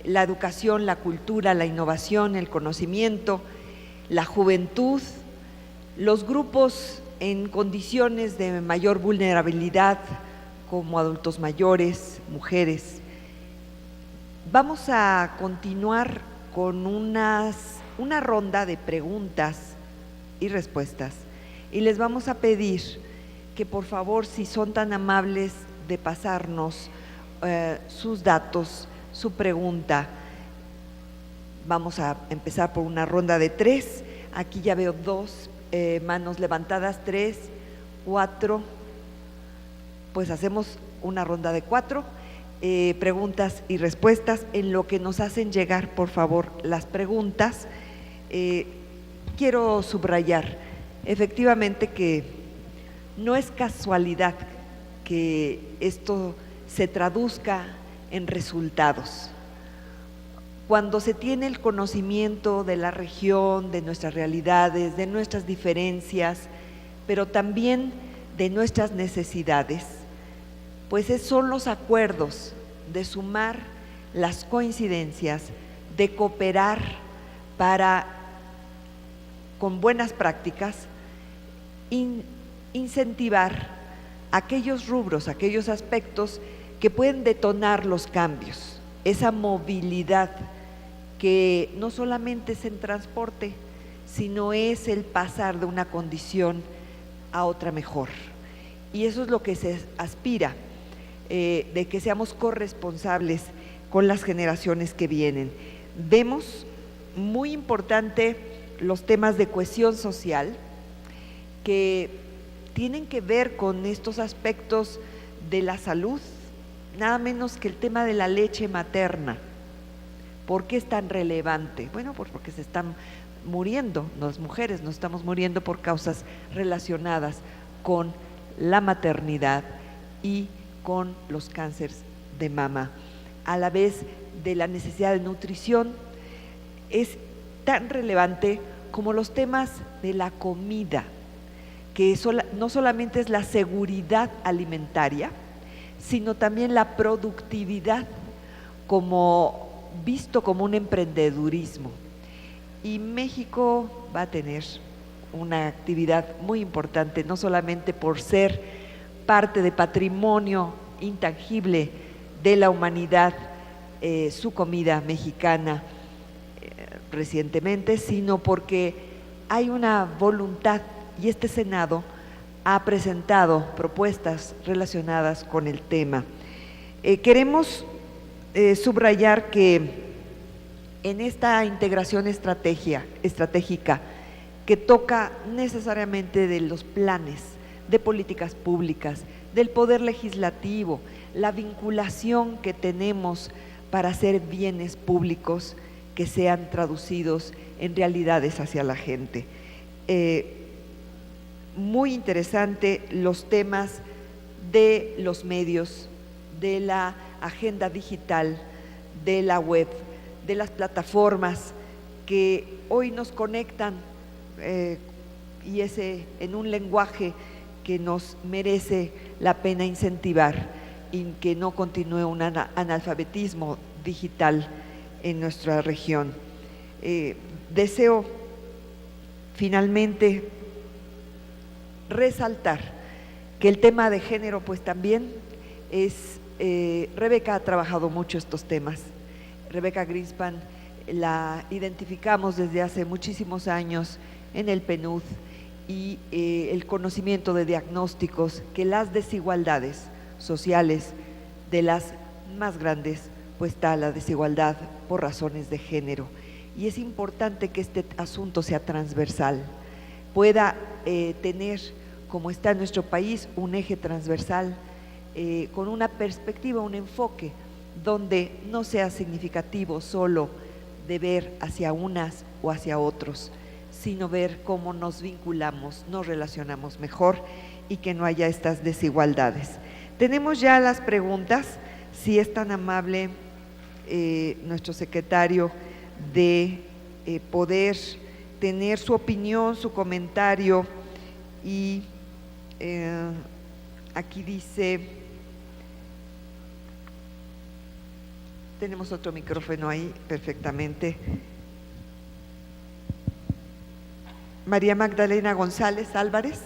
la educación, la cultura, la innovación, el conocimiento, la juventud, los grupos en condiciones de mayor vulnerabilidad, como adultos mayores, mujeres. Vamos a continuar con una ronda de preguntas y respuestas, y les vamos a pedir que por favor, si son tan amables de pasarnos sus datos, su pregunta. Vamos a empezar por una ronda de 3. Aquí ya veo 2 manos levantadas, 3, 4. Pues hacemos una ronda de 4 preguntas y respuestas. En lo que nos hacen llegar, por favor, las preguntas, quiero subrayar efectivamente que no es casualidad que esto se traduzca en resultados. Cuando se tiene el conocimiento de la región, de nuestras realidades, de nuestras diferencias, pero también de nuestras necesidades, pues son los acuerdos de sumar las coincidencias, de cooperar para, con buenas prácticas, incentivar aquellos rubros, aquellos aspectos que pueden detonar los cambios, esa movilidad que no solamente es en transporte, sino es el pasar de una condición a otra mejor. Y eso es lo que se aspira, de que seamos corresponsables con las generaciones que vienen. Vemos muy importante los temas de cohesión social, que tienen que ver con estos aspectos de la salud, nada menos que el tema de la leche materna. ¿Por qué es tan relevante? Bueno, pues porque se están muriendo, las mujeres nos estamos muriendo por causas relacionadas con la maternidad y con los cánceres de mama. A la vez de la necesidad de nutrición, es tan relevante como los temas de la comida, que no solamente es la seguridad alimentaria, sino también la productividad, visto como un emprendedurismo. Y México va a tener una actividad muy importante, no solamente por ser parte de patrimonio intangible de la humanidad, su comida mexicana recientemente, sino porque hay una voluntad, y este Senado ha presentado propuestas relacionadas con el tema. Queremos subrayar que en esta integración estratégica que toca necesariamente de los planes, de políticas públicas, del poder legislativo, la vinculación que tenemos para hacer bienes públicos que sean traducidos en realidades hacia la gente. Muy interesante los temas de los medios, de la agenda digital, de la web, de las plataformas que hoy nos conectan y ese en un lenguaje que nos merece la pena incentivar y que no continúe un analfabetismo digital en nuestra región. Deseo finalmente resaltar que el tema de género pues también es, Rebeca ha trabajado mucho estos temas. Rebeca Greenspan la identificamos desde hace muchísimos años en el PNUD y el conocimiento de diagnósticos que las desigualdades sociales, de las más grandes, pues está la desigualdad por razones de género. Y es importante que este asunto sea transversal, pueda tener, como está en nuestro país, un eje transversal con una perspectiva, un enfoque, donde no sea significativo solo de ver hacia unas o hacia otros, sino ver cómo nos vinculamos, nos relacionamos mejor y que no haya estas desigualdades. Tenemos ya las preguntas, si es tan amable nuestro secretario de poder tener su opinión, su comentario, y aquí dice, tenemos otro micrófono ahí, perfectamente. María Magdalena González Álvarez,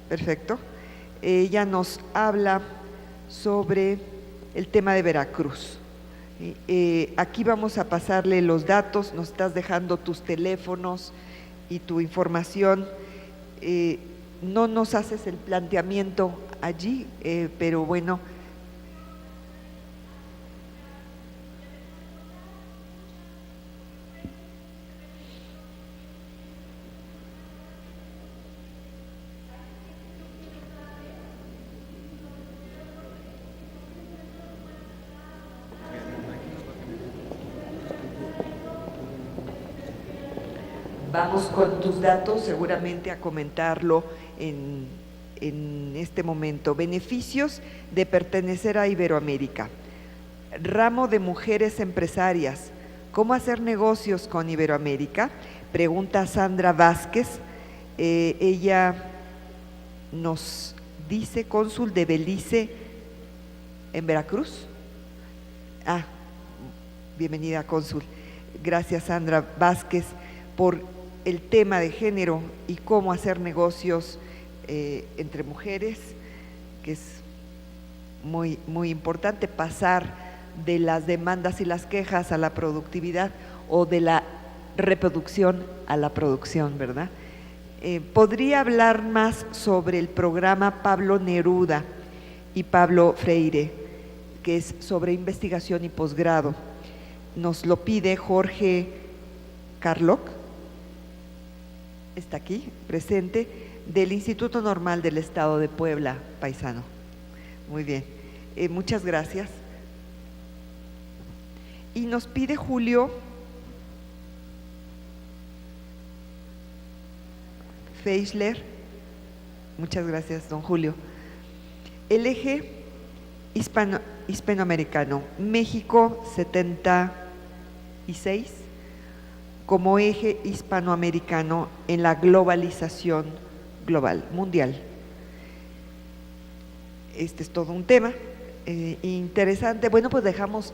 perfecto. Ella nos habla sobre el tema de Veracruz. Aquí vamos a pasarle los datos, nos estás dejando tus teléfonos y tu información. No nos haces el planteamiento allí, pero bueno. Vamos con tus datos seguramente a comentarlo en este momento. Beneficios de pertenecer a Iberoamérica. Ramo de mujeres empresarias. ¿Cómo hacer negocios con Iberoamérica? Pregunta Sandra Vázquez. Ella nos dice, cónsul de Belice en Veracruz. Bienvenida, cónsul. Gracias, Sandra Vázquez, por el tema de género y cómo hacer negocios entre mujeres, que es muy, muy importante, pasar de las demandas y las quejas a la productividad o de la reproducción a la producción, ¿verdad? ¿Podría hablar más sobre el programa Pablo Neruda y Pablo Freire, que es sobre investigación y posgrado? Nos lo pide Jorge Carloc, está aquí, presente, del Instituto Normal del Estado de Puebla, paisano. Muy bien, muchas gracias. Y nos pide Julio Feischler, muchas gracias, don Julio. El eje hispanoamericano, México 76, como eje hispanoamericano en la globalización global, mundial. Este es todo un tema interesante. Bueno, pues dejamos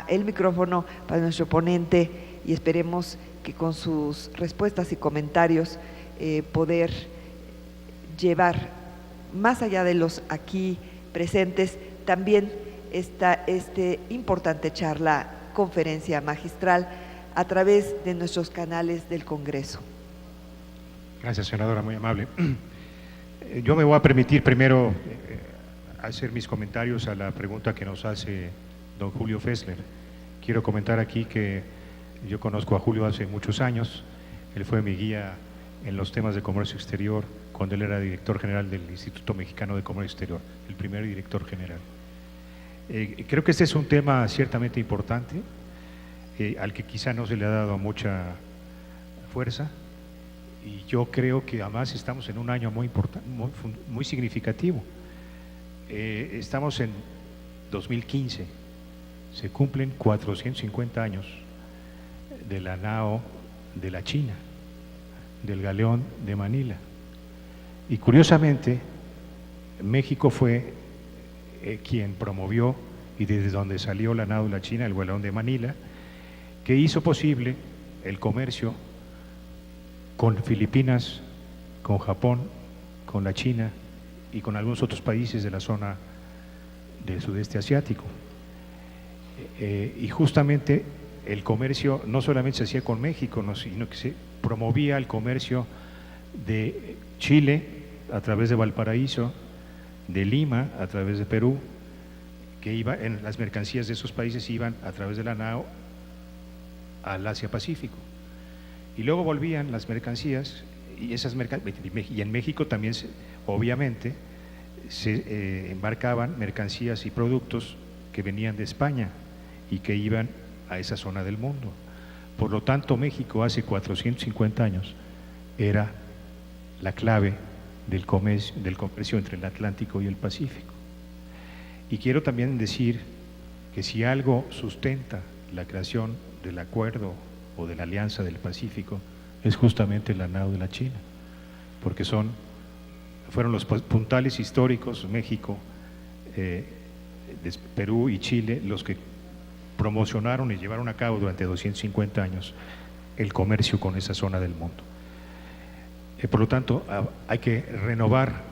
el micrófono para nuestro ponente y esperemos que con sus respuestas y comentarios poder llevar más allá de los aquí presentes también esta importante charla, conferencia magistral a través de nuestros canales del Congreso. Gracias, senadora, muy amable. Yo me voy a permitir primero hacer mis comentarios a la pregunta que nos hace don Julio Fessler. Quiero comentar aquí que yo conozco a Julio hace muchos años. Él fue mi guía en los temas de comercio exterior cuando él era director general del Instituto Mexicano de Comercio Exterior, el primer director general. Creo que este es un tema ciertamente importante, al que quizá no se le ha dado mucha fuerza, y yo creo que además estamos en un año muy importante, muy significativo. Estamos en 2015, se cumplen 450 años de la nao de la China, del galeón de Manila. Y curiosamente, México fue quien promovió, y desde donde salió la nao de la China, el galeón de Manila, que hizo posible el comercio con Filipinas, con Japón, con la China y con algunos otros países de la zona del sudeste asiático. Y justamente el comercio no solamente se hacía con México, sino que se promovía el comercio de Chile a través de Valparaíso, de Lima a través de Perú, que en las mercancías de esos países iban a través de la nao al Asia-Pacífico. Y luego volvían las mercancías, y en México también, obviamente, se embarcaban mercancías y productos que venían de España y que iban a esa zona del mundo. Por lo tanto, México hace 450 años era la clave del comercio entre el Atlántico y el Pacífico. Y quiero también decir que si algo sustenta la creación del acuerdo o de la Alianza del Pacífico es justamente la nao de la China, porque fueron los puntales históricos, México, Perú y Chile, los que promocionaron y llevaron a cabo durante 250 años el comercio con esa zona del mundo. Por lo tanto, hay que renovar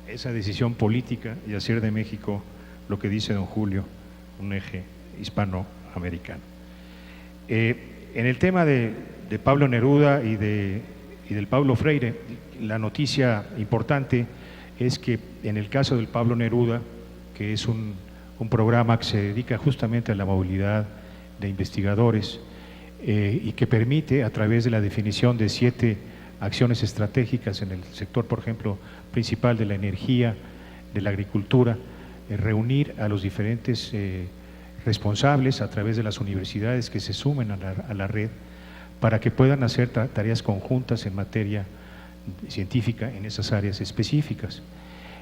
esa decisión política y hacer de México lo que dice don Julio, un eje hispanoamericano. En el tema de Pablo Neruda y del Paulo Freire, la noticia importante es que en el caso del Pablo Neruda, que es un programa que se dedica justamente a la movilidad de investigadores y que permite, a través de la definición de 7 acciones estratégicas en el sector, por ejemplo, principal de la energía, de la agricultura, reunir a los diferentes responsables a través de las universidades que se sumen a la red para que puedan hacer tareas conjuntas en materia científica en esas áreas específicas.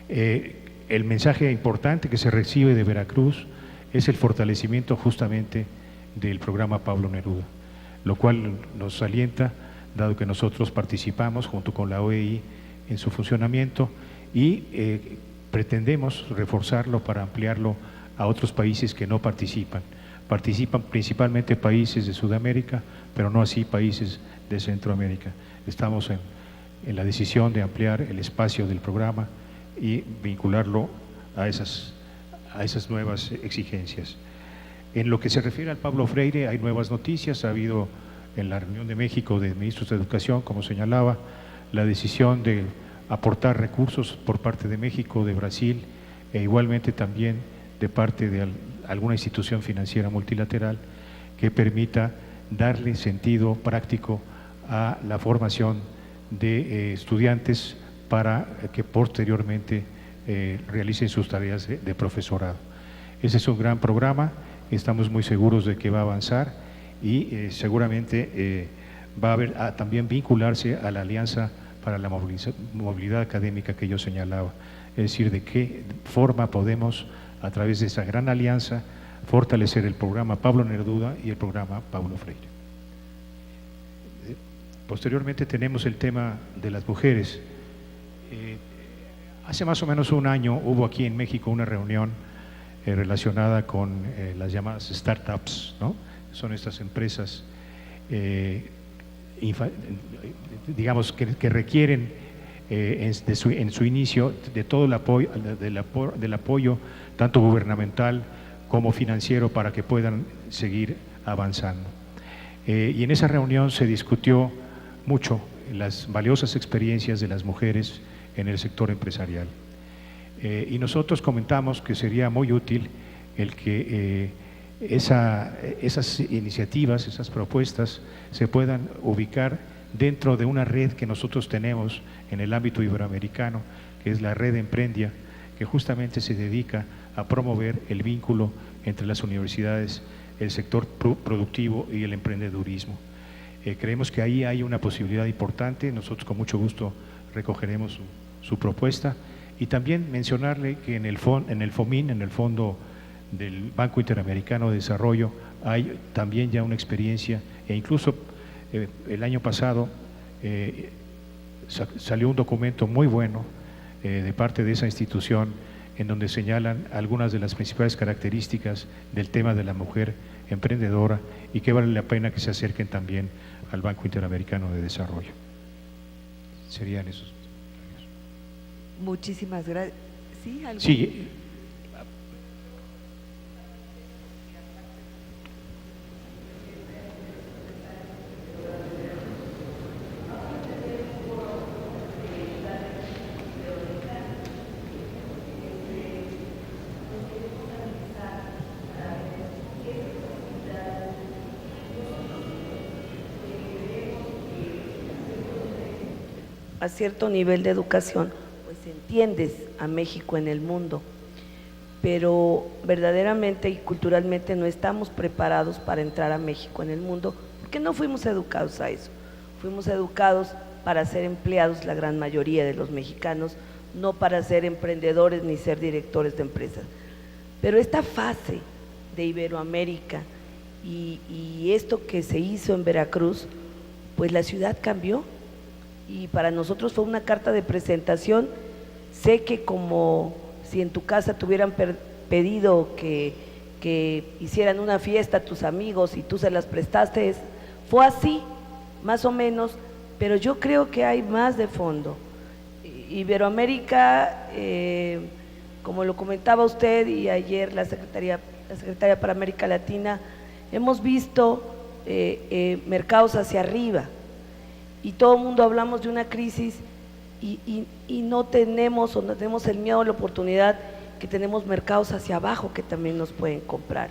El mensaje importante que se recibe de Veracruz es el fortalecimiento justamente del programa Pablo Neruda, lo cual nos alienta, dado que nosotros participamos junto con la OEI en su funcionamiento y pretendemos reforzarlo para ampliarlo a otros países que no participan. Participan principalmente países de Sudamérica, pero no así países de Centroamérica. Estamos en la decisión de ampliar el espacio del programa y vincularlo a esas nuevas exigencias. En lo que se refiere al Pablo Freire, hay nuevas noticias. Ha habido en la reunión de México de ministros de Educación, como señalaba, la decisión de aportar recursos por parte de México, de Brasil, e igualmente también de parte de alguna institución financiera multilateral que permita darle sentido práctico a la formación de estudiantes para que posteriormente realicen sus tareas de profesorado. Ese es un gran programa, estamos muy seguros de que va a avanzar y seguramente va a haber también vincularse a la Alianza para la Movilidad Académica que yo señalaba, es decir, de qué forma podemos, a través de esa gran alianza, fortalecer el programa Pablo Neruda y el programa Paulo Freire. Posteriormente tenemos el tema de las mujeres. Hace más o menos un año hubo aquí en México una reunión relacionada con las llamadas startups, ¿no? Son estas empresas digamos que requieren en su inicio de todo el apoyo, del apoyo tanto gubernamental como financiero para que puedan seguir avanzando. Y en esa reunión se discutió mucho las valiosas experiencias de las mujeres en el sector empresarial. Y nosotros comentamos que sería muy útil el que esas iniciativas, esas propuestas se puedan ubicar dentro de una red que nosotros tenemos en el ámbito iberoamericano, que es la red Emprendia, que justamente se dedica a promover el vínculo entre las universidades, el sector productivo y el emprendedurismo. Creemos que ahí hay una posibilidad importante, nosotros con mucho gusto recogeremos su propuesta, y también mencionarle que en el FOMIN, en el Fondo del Banco Interamericano de Desarrollo, hay también ya una experiencia, e incluso el año pasado salió un documento muy bueno de parte de esa institución, en donde señalan algunas de las principales características del tema de la mujer emprendedora y que vale la pena que se acerquen también al Banco Interamericano de Desarrollo. Serían esos. Muchísimas gracias. ¿Sí? ¿Algo? Sí. A cierto nivel de educación, pues entiendes a México en el mundo, pero verdaderamente y culturalmente no estamos preparados para entrar a México en el mundo, porque no fuimos educados a eso. Fuimos educados para ser empleados, la gran mayoría de los mexicanos, no para ser emprendedores ni ser directores de empresas. Pero esta fase de Iberoamérica y esto que se hizo en Veracruz, pues la ciudad cambió. Y para nosotros fue una carta de presentación. Sé que como si en tu casa te hubieran pedido que hicieran una fiesta a tus amigos y tú se las prestaste, fue así, más o menos, pero yo creo que hay más de fondo. Iberoamérica, como lo comentaba usted y ayer la Secretaria para América Latina, hemos visto mercados hacia arriba, y todo el mundo hablamos de una crisis y no tenemos, o no tenemos el miedo a la oportunidad, que tenemos mercados hacia abajo que también nos pueden comprar,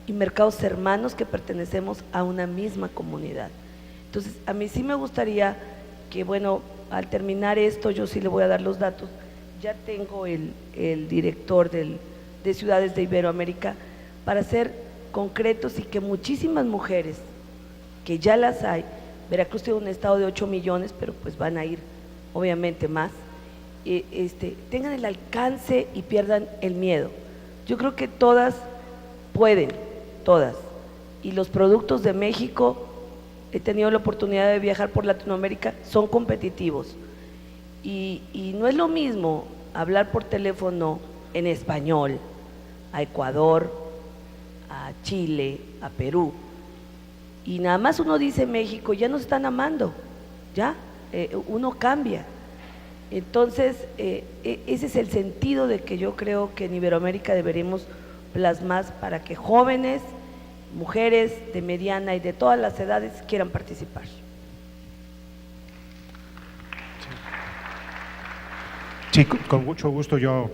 y mercados hermanos que pertenecemos a una misma comunidad. Entonces, a mí sí me gustaría que, bueno, al terminar esto, yo sí le voy a dar los datos. Ya tengo el director de Ciudades de Iberoamérica para ser concretos, y que muchísimas mujeres, que ya las hay, Veracruz tiene un estado de 8 millones, pero pues van a ir obviamente más, tengan el alcance y pierdan el miedo. Yo creo que todas pueden, todas, y los productos de México, he tenido la oportunidad de viajar por Latinoamérica, son competitivos, y no es lo mismo hablar por teléfono en español a Ecuador, a Chile, a Perú, y nada más uno dice México, ya nos están amando, ya, uno cambia. Entonces, ese es el sentido de que yo creo que en Iberoamérica deberíamos plasmar, para que jóvenes, mujeres de mediana y de todas las edades quieran participar. Sí, con mucho gusto yo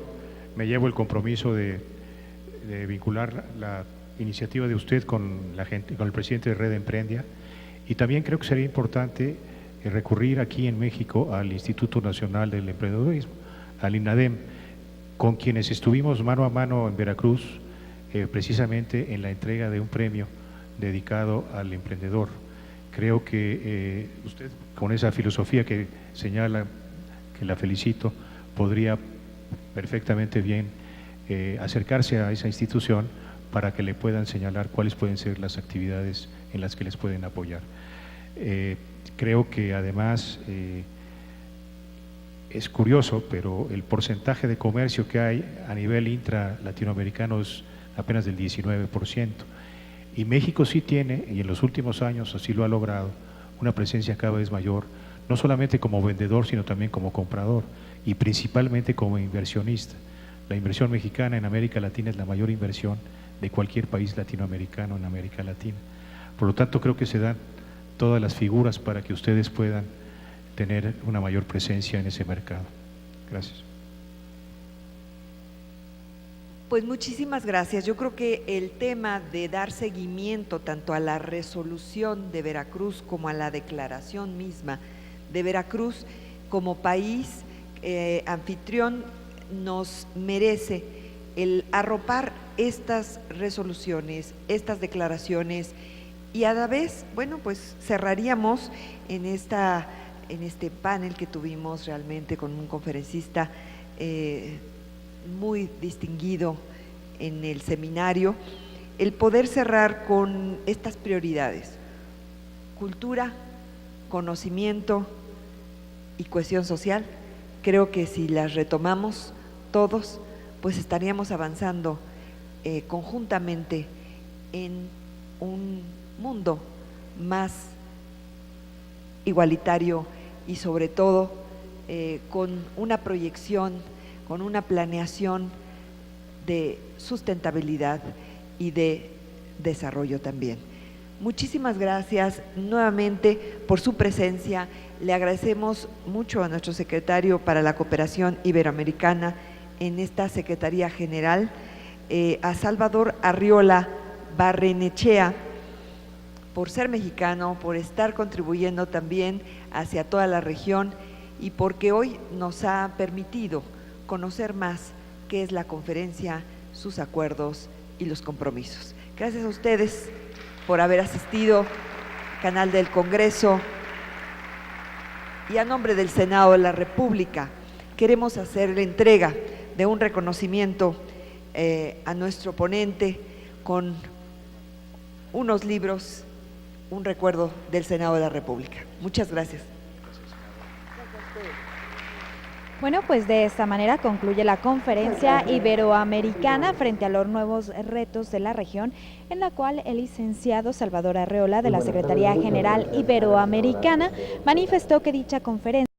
me llevo el compromiso de vincular la iniciativa de usted con la gente, con el presidente de Red Emprendia, y también creo que sería importante recurrir aquí en México al Instituto Nacional del Emprendedurismo, al INADEM, con quienes estuvimos mano a mano en Veracruz, precisamente en la entrega de un premio dedicado al emprendedor. Creo que usted, con esa filosofía que señala, que la felicito, podría perfectamente bien acercarse a esa institución para que le puedan señalar cuáles pueden ser las actividades en las que les pueden apoyar. Creo que además es curioso, pero el porcentaje de comercio que hay a nivel intra-latinoamericano es apenas del 19%, y México sí tiene, y en los últimos años así lo ha logrado, una presencia cada vez mayor, no solamente como vendedor, sino también como comprador, y principalmente como inversionista. La inversión mexicana en América Latina es la mayor inversión de cualquier país latinoamericano en América Latina. Por lo tanto, creo que se dan todas las figuras para que ustedes puedan tener una mayor presencia en ese mercado. Gracias. Pues muchísimas gracias. Yo creo que el tema de dar seguimiento tanto a la resolución de Veracruz como a la declaración misma de Veracruz como país anfitrión nos merece el arropar estas resoluciones, estas declaraciones, y a la vez, bueno, pues cerraríamos en este panel que tuvimos realmente con un conferencista muy distinguido en el seminario, el poder cerrar con estas prioridades: cultura, conocimiento y cohesión social. Creo que si las retomamos todos, pues estaríamos avanzando conjuntamente en un mundo más igualitario y sobre todo con una proyección, con una planeación de sustentabilidad y de desarrollo también. Muchísimas gracias nuevamente por su presencia. Le agradecemos mucho a nuestro secretario para la Cooperación Iberoamericana en esta Secretaría General, a Salvador Arriola Barrenechea, por ser mexicano, por estar contribuyendo también hacia toda la región y porque hoy nos ha permitido conocer más qué es la conferencia, sus acuerdos y los compromisos. Gracias a ustedes por haber asistido, canal del Congreso, y a nombre del Senado de la República queremos hacer la entrega de un reconocimiento a nuestro ponente con unos libros, un recuerdo del Senado de la República. Muchas gracias. Bueno, pues de esta manera concluye la conferencia iberoamericana frente a los nuevos retos de la región, en la cual el licenciado Salvador Arriola de la Secretaría General Iberoamericana manifestó que dicha conferencia